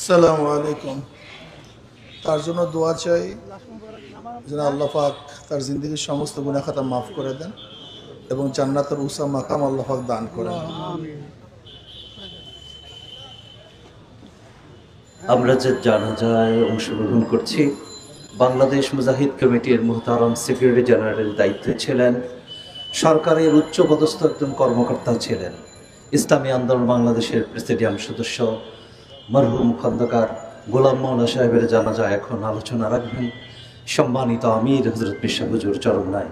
আসসালামু আলাইকুম। তার জন্য দোয়া চাই যেন আল্লাহ পাক তার জিন্দগির সমস্ত গুনাহ খাতা মাফ করে দেন এবং জান্নাতের উঁচা মাকাম আল্লাহ পাক দান করেন। আমরা যে জানাজায় অংশগ্রহণ করছি, বাংলাদেশ মুজাহিদ কমিটির মুহতারাম সেক্রেটারি জেনারেল দায়িত্বে ছিলেন, সরকারের উচ্চপদস্থ একজন কর্মকর্তা ছিলেন, ইসলামী আন্দোলন বাংলাদেশের প্রেসিডিয়াম সদস্য মরহুম খন্দকার গোলাম মাওলা সাহেবের জানাজা এখন আলোচনা রাখবেন সম্মানিত আমির হযরত মির্জা হুজুর চরমনায়।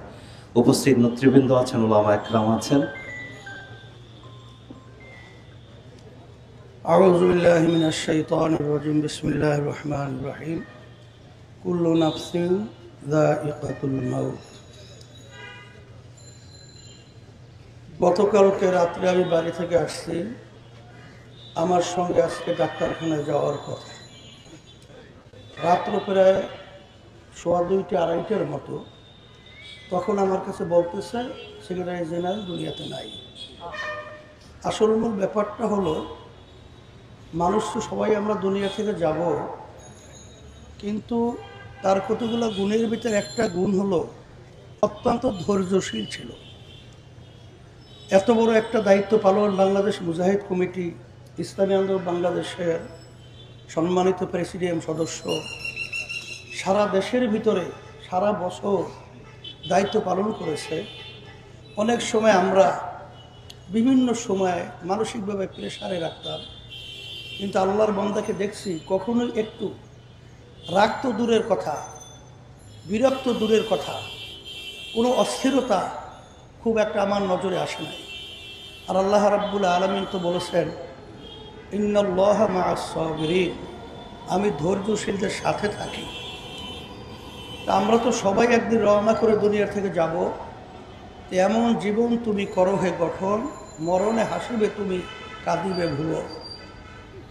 উপস্থিত নেতৃবৃন্দ আছেন, উলামা একরাম আছেন। أعوذ بالله من الشيطان الرجيم بسم الله الرحمن الرحيم كل نفس ذائقة الموت। গতকালকে রাত্রে আমি বাড়ি থেকে আসছি, আমার সঙ্গে আজকে ডাক্তারখানায় যাওয়ার কথা। রাত্র প্রায় 2:30 আড়াইটার মতো তখন আমার কাছে বলতেছে সেক্রেটারি জেনারেল দুনিয়াতে নাই। আসল মূল ব্যাপারটা হলো, মানুষ তো সবাই আমরা দুনিয়া থেকে যাব, কিন্তু তার কতগুলো গুণের ভিতরে একটা গুণ হলো অত্যন্ত ধৈর্যশীল ছিল। এত বড় একটা দায়িত্ব পালন বাংলাদেশ মুজাহিদ কমিটি, ইসলামী আন্দোলন বাংলাদেশের সম্মানিত প্রেসিডিয়াম সদস্য, সারা দেশের ভিতরে সারা বছর দায়িত্ব পালন করেছে। অনেক সময় আমরা বিভিন্ন সময় মানসিকভাবে প্রেসারে রাখতাম, কিন্তু আল্লাহর বান্দাকে দেখছি কখনোই একটু রাগ তো দূরের কথা, বিরক্ত দূরের কথা, কোনো অস্থিরতা খুব একটা আমার নজরে আসে নাই। আর আল্লাহ রাব্বুল আলামিন তো বলেছেন, ইন্নাল্লাহা মা'আস সাবিরিন, আমি ধৈর্যশীলদের সাথে থাকি। তা আমরা তো সবাই একদিন রওনা করে দুনিয়ার থেকে যাব। এমন জীবন তুমি করো হে গঠন, মরণে হাসিবে তুমি কাঁদিবে ভুলো।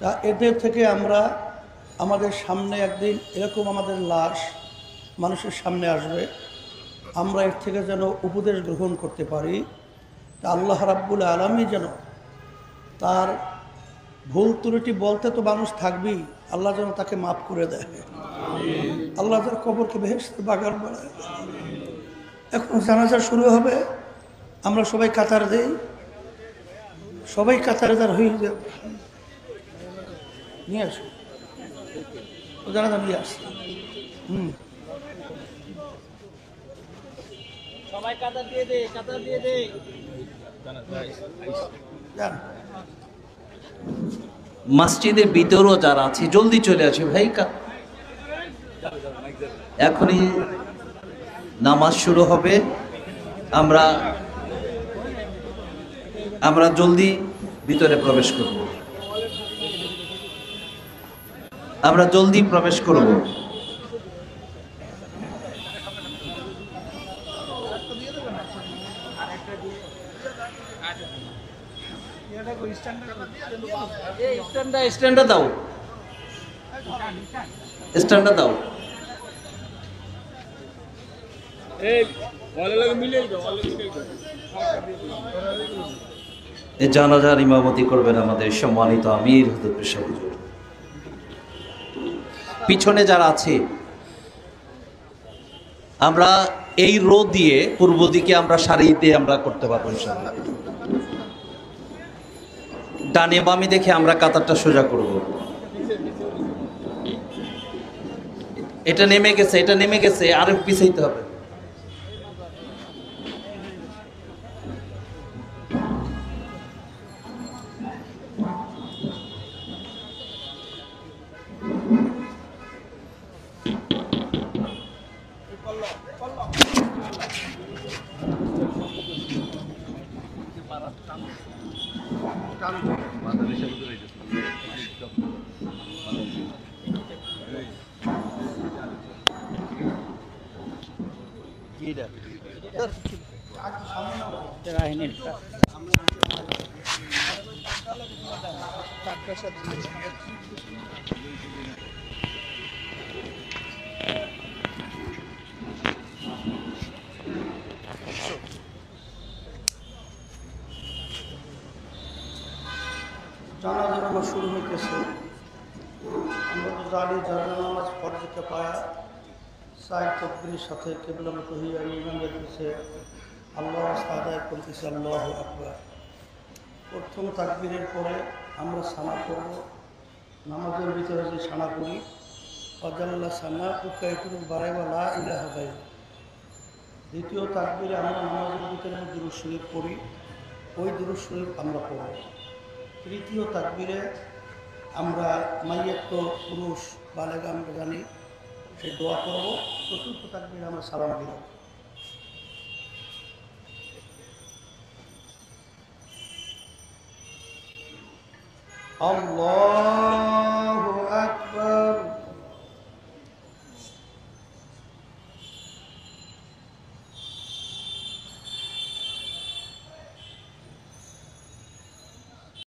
তা এদের থেকে আমরা আমাদের সামনে একদিন এরকম আমাদের লাশ মানুষের সামনে আসবে, আমরা এর থেকে যেন উপদেশ গ্রহণ করতে পারি। তা আল্লাহ রাব্বুল আলামিন যেন তার ভুল ত্রুটি বলতে তো মানুষ থাকবেই, আল্লাহ যেন তাকে মাফ করে দেয়, আল্লাহ তার কবরকে বেহেশতের বাগান বানায়। এখন জানাজা শুরু হবে, আমরা সবাই কাতার দেই, সবাই কাতারে দাঁড় হয়ে যাবে। নিয়ে আসো, জানাজা নিয়ে আসছে। সবাই কাতার দিয়ে দে, কাতার দিয়ে দে। যান। মসজিদের ভিতরও যারা আছে জলদি চলে আসে ভাই, এখনই নামাজ শুরু হবে। আমরা জলদি ভিতরে প্রবেশ করব, আমরা জলদি প্রবেশ করব। স্ট্যান্ডটা দাও, স্ট্যান্ডটা দাও। এই জানাজার ইমামতি করবেন আমাদের সম্মানিত আমির হযরত মির্জা হুজুর। পিছনে যারা আছে, আমরা এই রো দিয়ে পূর্ব দিকে আমরা সারিতে আমরা করতে পারবো ইনশাআল্লাহ। ডানে বামে দেখে আমরা কাতারটা সোজা করব। এটা নেমে গেছে, এটা নেমে গেছে, আরো পিছাইতে হবে। জানাজা নামাজ শুরু হইতেছে। জালি জানা নামাজ ফরজকে পায়া সাইড তকবীরের সাথে কেবলামত হইয়া ইমামের পিছে আল্লাহ আদায় করতেছে আল্লাহু আকবার। প্রথম তাকবীরের পরে আমরা সানা করব। নামাজের ভিতরে যে সানা করি অজাল্লা সানা উকাইতুল বারাইওয়ালা ইলাহা গায়রু। দ্বিতীয় তাকবীরে আমরা নামাজের ভিতরে দুরূদ শরীফ পড়ি, ওই দুরূদ শরীফ আমরা পড়ব। তৃতীয় তাকবীরে আমরা মাইয়াত পুরুষ বালেগা আমরা জানি সেই দোয়া করব। চতুর্থ তাকবীরে আমরা সালাম দিব। আল্লাহু